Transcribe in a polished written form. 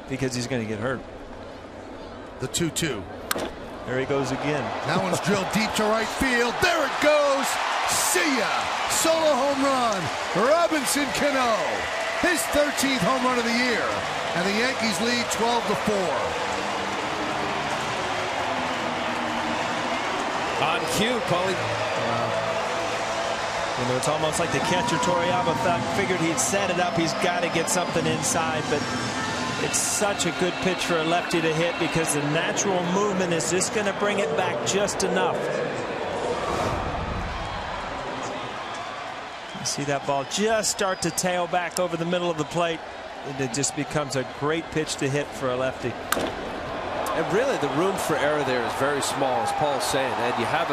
because he's going to get hurt. The 2-2. There he goes again. That one's drilled deep to right field. There it goes. See ya. Solo home run. Robinson Cano. His 13th home run of the year. And the Yankees lead 12-4. On cue, Paulie. You know, it's almost like the catcher Toriyama figured he'd set it up. He's got to get something inside, but it's such a good pitch for a lefty to hit because the natural movement is just going to bring it back just enough. You see that ball just start to tail back over the middle of the plate, and it just becomes a great pitch to hit for a lefty. And really, the room for error there is very small, as Paul's saying. And you have a